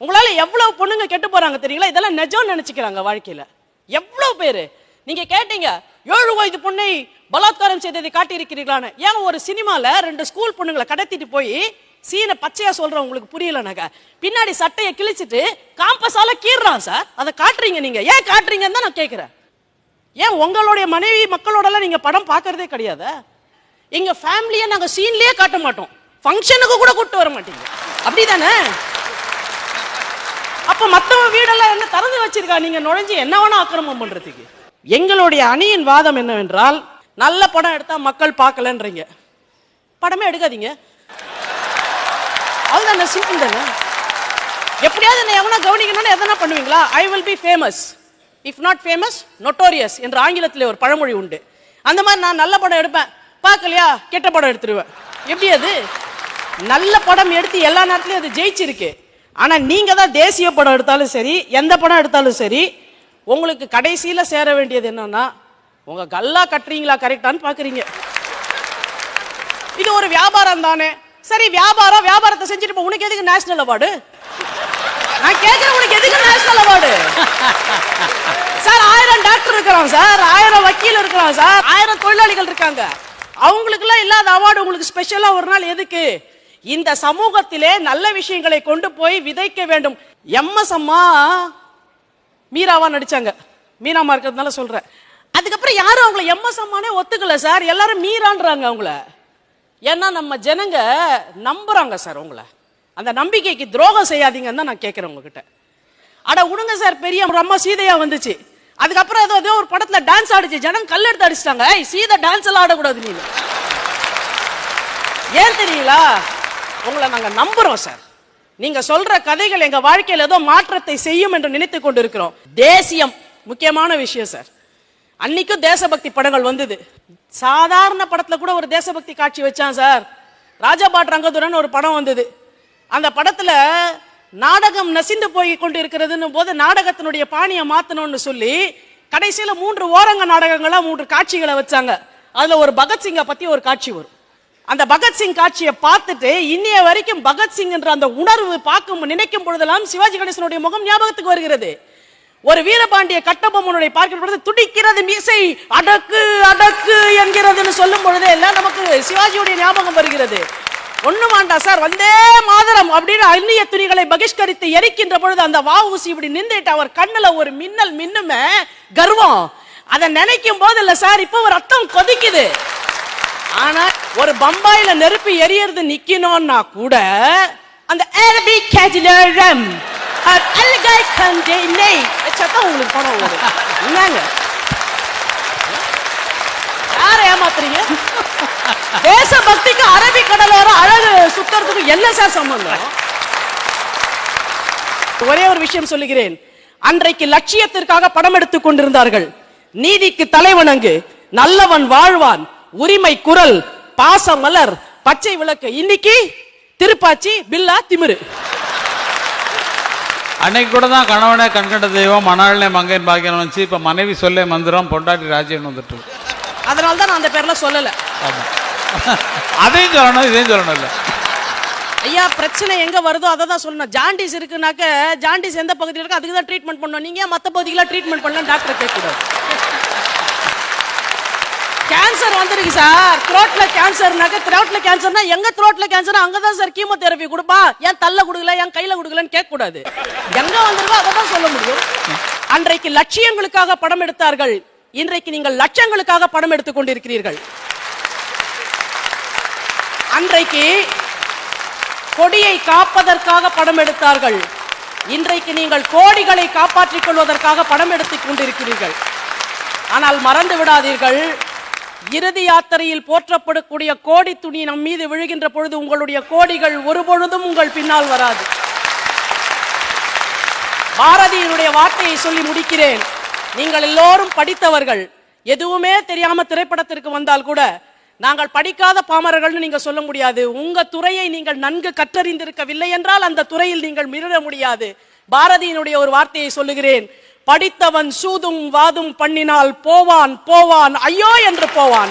உங்களால எவ்வளவு பொண்ணுங்க கெட்டு போறாங்க தெரியுங்களா? இதெல்லாம் நிஜம் நினைச்சுக்கிறாங்க வாழ்க்கையில. எவ்வளவு பேரு நீங்க கேட்டீங்க 7 வயது பொண்ணை பலாத்காரம் செய்ததை காட்டி இருக்கிறீர்களான்னு. ஏன் ஒரு சினிமால 2 ஸ்கூல் பொண்ணுங்களை கடத்திட்டு போய் சீனை பச்சையா சொல்றேன், உங்களுக்கு புரியலனாக்க பின்னாடி சட்டையை கிழிச்சிட்டு காம்பஸால கீறான் சார். அதை காட்டுறீங்க, நீங்க ஏன் காட்டுறீங்கன்னு தான் நான் கேட்கிறேன். ஏன் உங்களுடைய மனைவி மக்களோட எல்லாம் நீங்க படம் பாக்குறதே கிடையாது? எங்க ஃபேமிலியை நாங்க சீன்லயே காட்ட மாட்டோம், ஃபங்க்ஷனுக்கு கூட கூட்டு வர மாட்டீங்க, அப்படிதானே? அப்ப மத்தவங்க வீடெல்லாம் என்ன திறந்து வச்சிருக்கா? நீங்க நுழைஞ்சு என்ன வேணா ஆக்கிரமம் பண்றதுக்கு. எங்களுடைய அணியின் வாதம் என்னவென்றால், நல்ல படம் எடுத்தா மக்கள் பார்க்கலன்றீங்க, படமே எடுக்காதீங்க, அதுதானே, சிம்பிள் தானே. எப்படியாவது என்ன எவனா கவனிக்கணும்னு எதனா பண்ணுவீங்களா? I will be famous if not famous notorious என்ற ஆங்கிலத்தில் ஒரு பழமொழி உண்டு. அந்த மாதிரி நான் நல்ல படம் எடுப்பேன், பார்க்கலையா கெட்ட படம் எடுத்துருவேன். எப்படி அது? நல்ல படம் எடுத்து எல்லா நேரத்திலையும் அது ஜெயிச்சிருக்கு. ஆனா நீங்க தான் தேசிய படம் எடுத்தாலும் சரி, எந்த படம் எடுத்தாலும் சரி, உங்களுக்கு கடைசியில சேர வேண்டியது என்னன்னா, உங்க கல்லா கட்டுறீங்களா கரெக்டான்னு பாக்குறீங்க. இது ஒரு வியாபாரம் தானே. சரி, வியாபாரத்தை செஞ்சுட்டு உனக்கு எதுக்கு நேஷனல் அவார்டு? நான் கேட்கிறேன், உனக்கு எதுக்கு நேஷனல் அவார்டு? சார் 1000 டாக்டர் இருக்கிறாங்க சார், 1000 வக்கீல் இருக்கிறாங்க சார், 1000 தொழிலாளிகள் இருக்காங்க. அவங்களுக்கு எல்லாம் இல்லாத அவார்டு உங்களுக்கு ஸ்பெஷலா ஒரு நாள் எதுக்கு? இந்த சமூகத்திலே நல்ல விஷயங்களை கொண்டு போய் விதைக்க வேண்டும். எம்எஸ் அம்மா மீராவா நடிச்சாங்க, மீனாமா இருக்கிறதுனால சொல்றேன். அதுக்கப்புறம் யாரும் அவங்கள எம்எஸ் அம்மானே ஒத்துக்கல சார், எல்லாரும் மீரான்றாங்க அவங்கள. ஏன்னா நம்ம ஜனங்க நம்புறாங்க சார் உங்களை. அந்த நம்பிக்கைக்கு துரோகம் செய்யாதீங்கன்னு தான் நான் கேட்கிறேன் உங்ககிட்ட. அட விடுங்க சார், பெரிய ஒரு அம்மா சீதையா வந்துச்சு, அதுக்கப்புறம் ஏதோ ஒரு படத்துல டான்ஸ் ஆடிச்சு, ஜனம் கல் எடுத்து அடிச்சிட்டாங்க. சீதை டான்ஸ் எல்லாம் ஆடக்கூடாது நீங்க. ஏன் தெரியுங்களா? உங்களை நாங்க நம்புறோம் சார். நீங்க சொல்ற கதைகள் எங்க வாழ்க்கையில் ஏதோ மாற்றத்தை செய்யும் என்று நினைத்துக் கொண்டிருக்கிறோம். தேசியம் முக்கியமான விஷயம் சார். அன்னைக்கும் தேசபக்தி படங்கள் வந்தது. சாதாரண படத்துல கூட ஒரு தேசபக்தி காட்சி வச்சான் சார். ராஜாபாட் ரங்கதுரன் ஒரு படம் வந்தது. அந்த படத்துல நாடகம் நசிந்து போய் கொண்டு இருக்கிறதுன்னு போது நாடகத்தினுடைய பாணியை மாத்தணும்னு சொல்லி கடைசியில 3 ஓரங்க நாடகங்களா 3 காட்சிகளை வச்சாங்க. அதுல ஒரு பகத்சிங்கை பத்தி ஒரு காட்சி வரும். அந்த பகத்சிங் காட்சியை பார்த்துட்டு இன்னைய வரைக்கும் பகத்சிங் என்ற அந்த உணர்வு நினைக்கும் பொழுதெல்லாம் சிவாஜி கணேசனுடைய முகம் ஞாபகத்துக்கு வருகிறது. ஒரு வீரபாண்டிய கட்டபொம்மனுடைய பார்க்கிற பொழுது துடிக்கிறது மீசை, அடக்கு அடக்கு என்கிறதுன்னு சொல்லும் பொழுதே எல்லாம் நமக்கு சிவாஜியுடைய ஞாபகம் வருகிறது. ஒண்ணு வேண்டாம் சார், வந்தே மாதரம் அப்படின்னு அந்நிய துணிகளை பகிஷ்கரித்து எரிக்கின்ற பொழுது அந்த வஉசி இப்படி நின்றுட்டு அவர் கண்ணுல ஒரு மின்னல் மின்னுமே, கர்வம். அதை நினைக்கும் போது இல்ல சார், இப்ப ஒரு ரத்தம் கொதிக்குது. ஆனா ஒரு பம்பாயில நெருப்பு எரியறது நிக்கணும்னா கூட அந்த அரபிக் கேஜிலரம் அல்கை கண்டேனை சத்தம் உங்களுக்கு பணம் வரும். என்னங்க யார ஏமாத்துறீங்க? தேசபக்திக்கு அரபிக் கடலோரம் அழகு சுத்துறதுக்கு என்ன சார் சம்பந்தம்? ஒரே ஒரு விஷயம் சொல்லுகிறேன். அன்றைக்கு லட்சியத்திற்காக படம் எடுத்துக் கொண்டிருந்தார்கள். நீதிக்கு தலைவணங்கு, நல்லவன் வாழ்வான், உரிமை குரல், பாசமலர், பச்சை விளக்கு. இன்னைக்கு திருப்பாச்சி, பில்லா, திமிரு. அன்னைக்கு கூட தான் கணவனே கண்கண்ட தெய்வம், மணாளனே மங்கையின் பாக்கியம் வந்துச்சு. இப்ப மனைவி சொல்லே மந்திரம், பொண்டாட்டி ராஜ்யம் வந்துட்டு. அதனால தான் நான் அந்த பேர்ல சொல்லல. அதையும் சொல்லணும், இதையும் சொல்லணும். இல்ல ஐயா, பிரச்சனை எங்க வருதோ அதை தான் சொல்லணும். ஜாண்டிஸ் இருக்குனாக்க ஜாண்டிஸ் எந்த பகுதியில் இருக்கு அதுக்கு தான் ட்ரீட்மெண்ட் பண்ணணும். நீங்க மத்த பகுதிக்கெல்லாம் ட்ரீட்மெண்ட் பண்ணலாம் டாக்டர் கேட்கக்கூடாது. கேன்சர் வந்திருக்கு சார், த்ரோட்ல கேன்சர்னாக்க, த்ரோட்ல கேன்சர்னா எங்க த்ரோட்ல கேன்சர் அங்கதான் சார் கீமோதெரபி கொடுப்பா. ஏன் தள்ள கொடுக்கல, ஏன் கையில கொடுக்கலன்னு கேட்க கூடாது. எங்க வந்திருக்கோ அதை தான் சொல்ல முடியும். அன்றைக்கு லட்சியங்களுக்காக படம் எடுத்தார்கள், இன்றைக்கு நீங்கள் லட்சங்களுக்காக படம் எடுத்துக் கொண்டிருக்கிறீர்கள். அன்றைக்கு கொடியை காப்பதற்காக படம் எடுத்தார்கள், இன்றைக்கு நீங்கள் கோடிகளை காப்பாற்றிக் கொள்வதற்காக படம் எடுத்துக் கொண்டிருக்கிறீர்கள். ஆனால் மறந்து விடாதீர்கள், இறுதி யாத்திரையில் போற்றப்படக்கூடிய கோடி துணி நம் மீது விழுகின்ற பொழுது உங்களுடைய கோடிகள் ஒருபொழுதும் உங்கள் பின்னால் வராது. பாரதியினுடைய வார்த்தையை சொல்லி முடிக்கிறேன். நீங்கள் எல்லோரும் படித்தவர்கள். எதுவுமே தெரியாம திரைப்படத்திற்கு வந்தால் கூட நாங்கள் படிக்காத பாமரர்கள் நீங்க சொல்ல முடியாது. உங்க துறையை நீங்கள் நன்கு கற்றறிந்திருக்கவில்லை என்றால் அந்த துறையில் நீங்கள் மிரள முடியாது. பாரதியினுடைய ஒரு வார்த்தையை சொல்லுகிறேன். படித்தவன் சூதும் வாதும் பண்ணினால் போவான் போவான் ஐயோ என்று போவான்.